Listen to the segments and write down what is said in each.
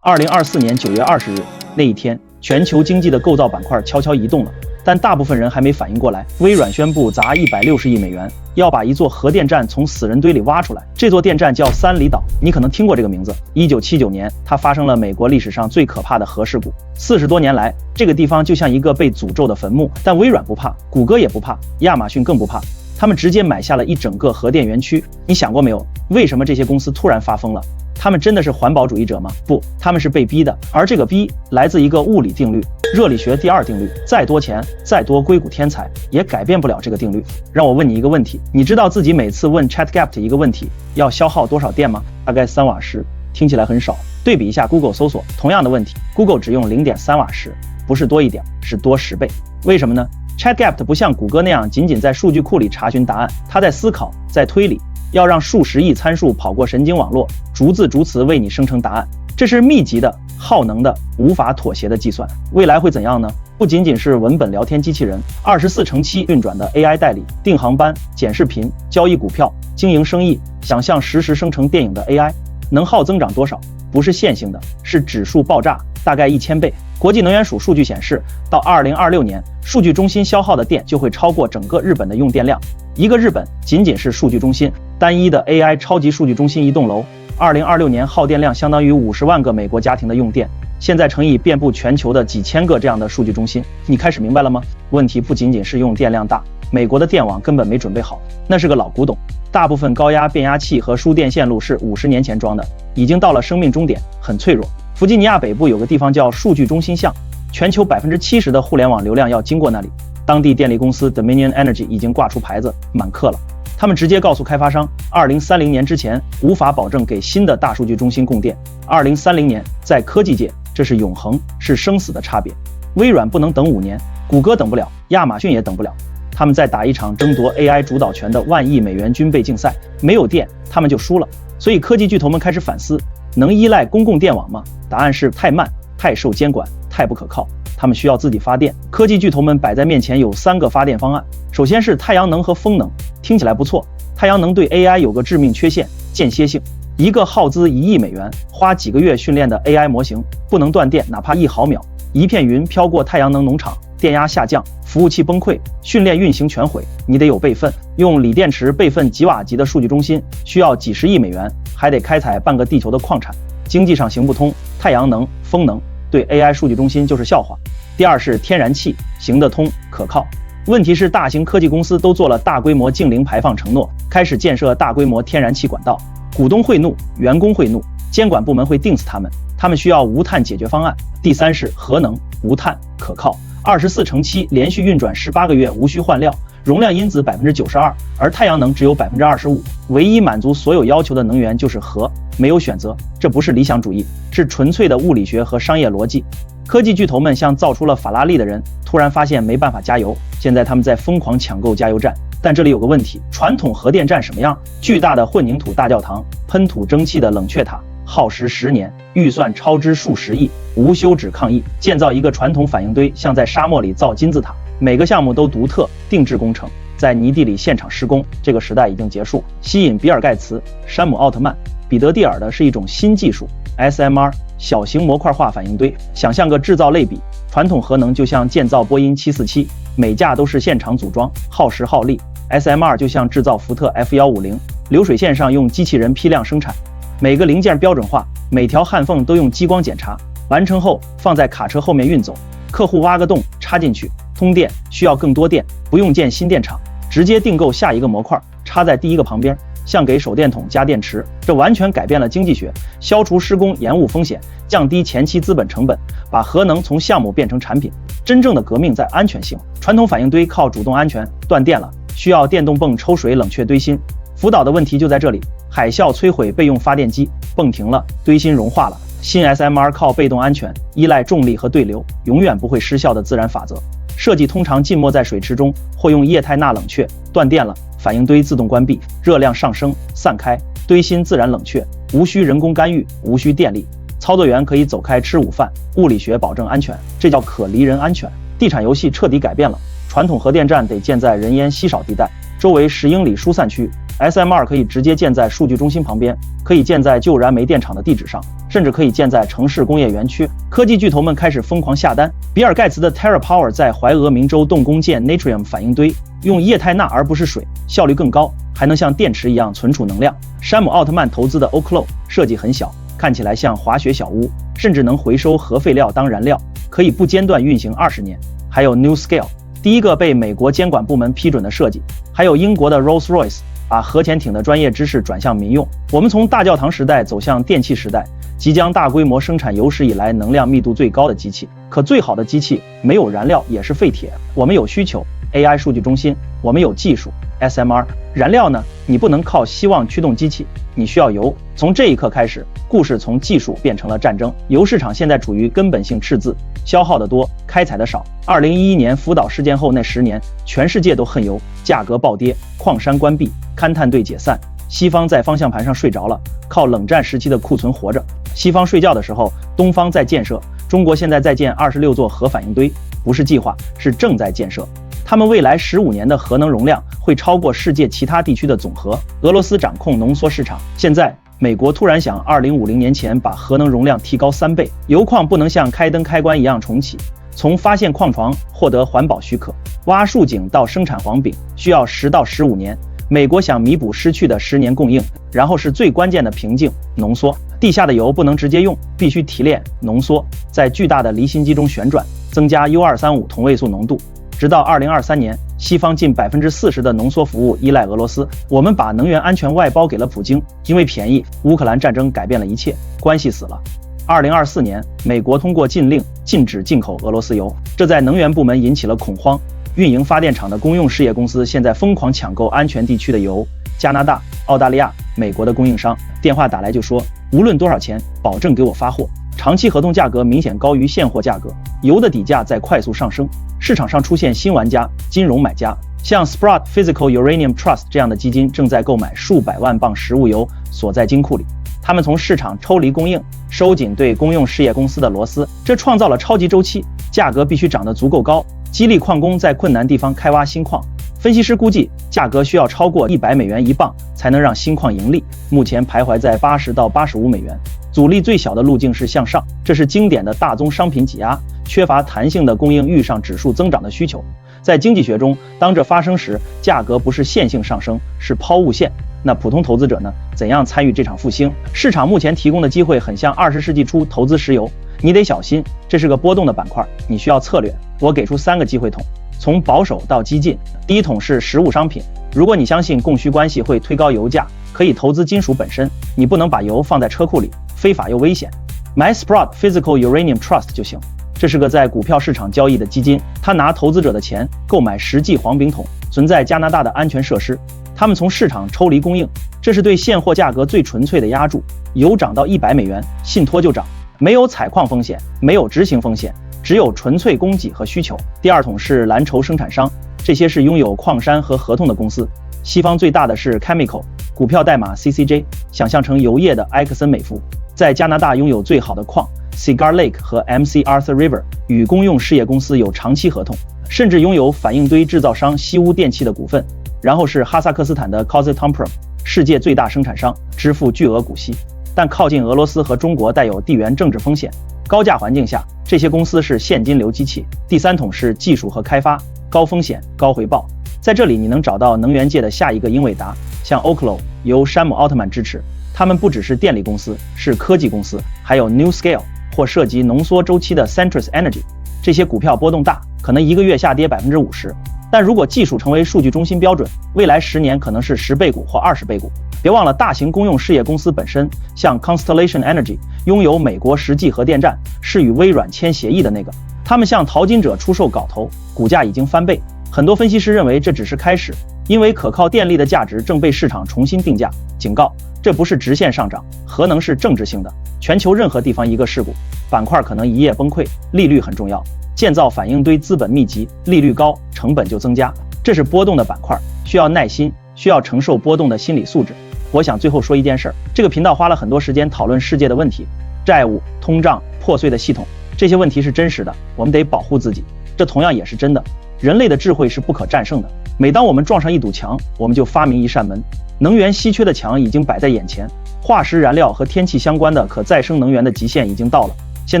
2024年9月20日那一天，全球经济的构造板块悄悄移动了，但大部分人还没反应过来。微软宣布砸160亿美元，要把一座核电站从死人堆里挖出来。这座电站叫三里岛，你可能听过这个名字。1979年，它发生了美国历史上最可怕的核事故。40多年来，这个地方就像一个被诅咒的坟墓。但微软不怕，谷歌也不怕，亚马逊更不怕。他们直接买下了一整个核电园区。你想过没有，为什么这些公司突然发疯了？他们真的是环保主义者吗？不，他们是被逼的。而这个逼来自一个物理定律，热力学第二定律。再多钱，再多硅谷天才，也改变不了这个定律。让我问你一个问题，你知道自己每次问 ChatGPT 一个问题要消耗多少电吗？大概3瓦时，听起来很少。对比一下 Google 搜索，同样的问题 ，Google 只用0.3瓦时，不是多一点，是多10倍。为什么呢？ChatGPT 不像谷歌那样仅仅在数据库里查询答案，它在思考，在推理，要让数十亿参数跑过神经网络，逐字逐词为你生成答案。这是密集的、耗能的、无法妥协的计算。未来会怎样呢？不仅仅是文本聊天机器人，24/7运转的 AI 代理、订航班、剪视频、交易股票、经营生意，想象实时生成电影的 AI， 能耗增长多少？不是线性的，是指数爆炸，大概1000倍。国际能源署数据显示，到2026年，数据中心消耗的电就会超过整个日本的用电量。一个日本仅仅是数据中心，单一的 AI 超级数据中心一栋楼，2026年耗电量相当于50万个美国家庭的用电。现在乘以遍布全球的几千个这样的数据中心，你开始明白了吗？问题不仅仅是用电量大，美国的电网根本没准备好，那是个老古董。大部分高压变压器和输电线路是50年前装的，已经到了生命终点，很脆弱。弗吉尼亚北部有个地方叫数据中心巷，全球70%的互联网流量要经过那里。当地电力公司 Dominion Energy 已经挂出牌子，满课了。他们直接告诉开发商，2030年之前无法保证给新的大数据中心供电。2030年在科技界，这是永恒，是生死的差别。微软不能等5年，谷歌等不了，亚马逊也等不了。他们在打一场争夺 AI 主导权的1万亿美元军备竞赛，没有电，他们就输了。所以科技巨头们开始反思，能依赖公共电网吗？答案是太慢，太受监管，太不可靠。他们需要自己发电。科技巨头们摆在面前有3个发电方案，首先是太阳能和风能，听起来不错。太阳能对 AI 有个致命缺陷，间歇性。一个耗资1亿美元，花几个月训练的 AI 模型，不能断电，哪怕1毫秒。一片云飘过太阳能农场，电压下降，服务器崩溃，训练运行全毁。你得有备份，用锂电池备份几瓦级的数据中心，需要几十亿美元，还得开采半个地球的矿产，经济上行不通。太阳能、风能对 AI 数据中心就是笑话。第二是天然气，行得通，可靠。问题是大型科技公司都做了大规模净零排放承诺，开始建设大规模天然气管道，股东会怒，员工会怒，监管部门会定死他们。他们需要无碳解决方案。第三是核能，无碳，可靠，24/7连续运转18个月，无需换料，容量因子92%，而太阳能只有25%。唯一满足所有要求的能源就是核，没有选择。这不是理想主义，是纯粹的物理学和商业逻辑。科技巨头们像造出了法拉利的人，突然发现没办法加油，现在他们在疯狂抢购加油站。但这里有个问题，传统核电站什么样？巨大的混凝土大教堂，喷吐蒸汽的冷却塔，耗时10年，预算超支数十亿，无休止抗议。建造一个传统反应堆像在沙漠里造金字塔，每个项目都独特定制工程，在泥地里现场施工。这个时代已经结束。吸引比尔盖茨、山姆奥特曼、彼得蒂尔的是一种新技术 SMR 小型模块化反应堆。想象个制造类比，传统核能就像建造波音747，每架都是现场组装，耗时耗力。SMR 就像制造福特 F150，流水线上用机器人批量生产，每个零件标准化，每条焊缝都用激光检查，完成后放在卡车后面运走，客户挖个洞插进去，通电需要更多电，不用建新电厂，直接订购下一个模块，插在第一个旁边，像给手电筒加电池。这完全改变了经济学，消除施工延误风险，降低前期资本成本，把核能从项目变成产品。真正的革命在安全性，传统反应堆靠主动安全，断电了需要电动泵抽水冷却堆芯。福岛的问题就在这里，海啸摧毁备用发电机，泵停了，堆芯融化了。新 SMR 靠被动安全，依赖重力和对流，永远不会失效的自然法则。设计通常浸没在水池中，或用液态钠冷却。断电了，反应堆自动关闭，热量上升散开，堆芯自然冷却，无需人工干预，无需电力。操作员可以走开吃午饭，物理学保证安全，这叫可离人安全。地产游戏彻底改变了，传统核电站得建在人烟稀少地带，周围10英里疏散区， SMR 可以直接建在数据中心旁边，可以建在旧燃煤电厂的地址上，甚至可以建在城市工业园区。科技巨头们开始疯狂下单。比尔盖茨的 TerraPower 在怀俄明州动工建 Natrium 反应堆，用液态钠而不是水，效率更高，还能像电池一样存储能量。山姆奥特曼投资的 Oklo 设计很小，看起来像滑雪小屋，甚至能回收核废料当燃料，可以不间断运行20年。还有 NuScale， 第一个被美国监管部门批准的设计。还有英国的 Rolls-Royce， 把核潜艇的专业知识转向民用。我们从大教堂时代走向电气时代，即将大规模生产有史以来能量密度最高的机器。可最好的机器没有燃料也是废铁。我们有需求 AI 数据中心，我们有技术 SMR， 燃料呢？你不能靠希望驱动机器，你需要油。从这一刻开始，故事从技术变成了战争。油市场现在处于根本性赤字，消耗的多，开采的少。2011年福岛事件后那10年，全世界都恨油，价格暴跌，矿山关闭，勘探队解散，西方在方向盘上睡着了，靠冷战时期的库存活着。西方睡觉的时候，东方在建设。中国现在在建26座核反应堆，不是计划，是正在建设。他们未来15年的核能容量会超过世界其他地区的总和。俄罗斯掌控浓缩市场，现在美国突然想2050年前把核能容量提高3倍。油矿不能像开灯开关一样重启，从发现矿床获得环保许可，挖竖井到生产黄饼需要10到15年。美国想弥补失去的10年供应，然后是最关键的瓶颈——浓缩。地下的油不能直接用，必须提炼、浓缩，在巨大的离心机中旋转，增加 U235 同位素浓度。直到2023年，西方近40%的浓缩服务依赖俄罗斯。我们把能源安全外包给了普京，因为便宜。乌克兰战争改变了一切，关系死了。2024年，美国通过禁令禁止进口俄罗斯油，这在能源部门引起了恐慌。运营发电厂的公用事业公司现在疯狂抢购安全地区的油，加拿大、澳大利亚、美国的供应商电话打来就说，无论多少钱，保证给我发货。长期合同价格明显高于现货价格，油的底价在快速上升。市场上出现新玩家，金融买家，像 Sprott Physical Uranium Trust 这样的基金正在购买数百万磅食物油，锁在金库里。他们从市场抽离供应，收紧对公用事业公司的螺丝，这创造了超级周期，价格必须涨得足够高，激励矿工在困难地方开挖新矿。分析师估计，价格需要超过100美元一磅才能让新矿盈利，目前徘徊在80到85美元。阻力最小的路径是向上，这是经典的大宗商品挤压，缺乏弹性的供应遇上指数增长的需求。在经济学中，当这发生时，价格不是线性上升，是抛物线。那普通投资者呢？怎样参与这场复兴？市场目前提供的机会很像20世纪初投资石油，你得小心，这是个波动的板块，你需要策略。我给出3个机会桶，从保守到激进。第一桶是实物商品，如果你相信供需关系会推高油价，可以投资金属本身，你不能把油放在车库里，非法又危险。买 Sprott Physical Uranium Trust 就行。这是个在股票市场交易的基金，他拿投资者的钱购买实际黄饼桶，存在加拿大的安全设施。他们从市场抽离供应，这是对现货价格最纯粹的压注。油涨到100美元，信托就涨，没有采矿风险，没有执行风险，只有纯粹供给和需求。第二桶是蓝筹生产商，这些是拥有矿山和合同的公司。西方最大的是 Chemical， 股票代码 CCJ， 想象成油业的埃克森美孚，在加拿大拥有最好的矿 Cigar Lake 和 MC Arthur River， 与公用事业公司有长期合同，甚至拥有反应堆制造商西屋电气的股份。然后是哈萨克斯坦的 Kazatomprom， 世界最大生产商，支付巨额股息，但靠近俄罗斯和中国带有地缘政治风险。高价环境下，这些公司是现金流机器。第三桶是技术和开发，高风险高回报。在这里你能找到能源界的下一个英伟达，像 Oklo 由山姆奥特曼支持，他们不只是电力公司，是科技公司，还有 NuScale 或涉及浓缩周期的 Centrus Energy。这些股票波动大，可能1个月下跌50%。但如果技术成为数据中心标准，未来10年可能是10倍股或20倍股。别忘了，大型公用事业公司本身，像 Constellation Energy 拥有美国实际核电站，是与微软签协议的那个。他们向淘金者出售镐头，股价已经翻倍。很多分析师认为这只是开始，因为可靠电力的价值正被市场重新定价。警告，这不是直线上涨，核能是政治性的，全球任何地方一个事故，板块可能一夜崩溃。利率很重要。建造反应堆资本密集，利率高，成本就增加，这是波动的板块，需要耐心，需要承受波动的心理素质。我想最后说一件事儿，这个频道花了很多时间讨论世界的问题，债务、通胀、破碎的系统，这些问题是真实的，我们得保护自己。这同样也是真的，人类的智慧是不可战胜的，每当我们撞上一堵墙，我们就发明一扇门。能源稀缺的墙已经摆在眼前，化石燃料和天气相关的可再生能源的极限已经到了。现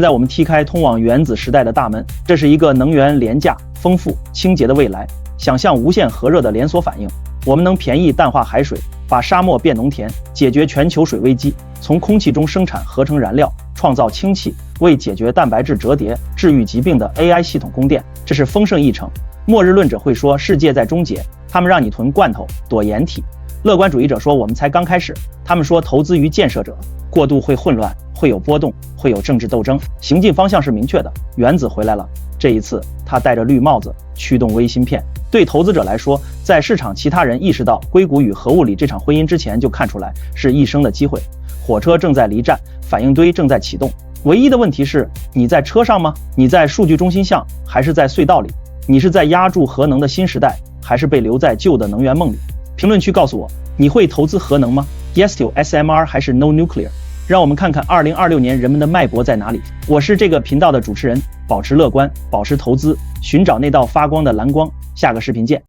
在我们踢开通往原子时代的大门，这是一个能源廉价、丰富、清洁的未来。想象无限核热的连锁反应，我们能便宜淡化海水，把沙漠变农田，解决全球水危机，从空气中生产合成燃料，创造氢气，为解决蛋白质折叠、治愈疾病的 AI 系统供电，这是丰盛议程。末日论者会说世界在终结，他们让你囤罐头、躲掩体。乐观主义者说我们才刚开始，他们说投资于建设者，过度会混乱，会有波动，会有政治斗争，行进方向是明确的，原子回来了。这一次他戴着绿帽子，驱动微芯片。对投资者来说，在市场其他人意识到硅谷与核物理这场婚姻之前就看出来是一生的机会。火车正在离站，反应堆正在启动，唯一的问题是你在车上吗？你在数据中心巷还是在隧道里？你是在压住核能的新时代，还是被留在旧的能源梦里？评论区告诉我，你会投资核能吗？ Yes to SMR 还是 No Nuclear？ 让我们看看2026年人们的脉搏在哪里。我是这个频道的主持人，保持乐观，保持投资，寻找那道发光的蓝光。下个视频见。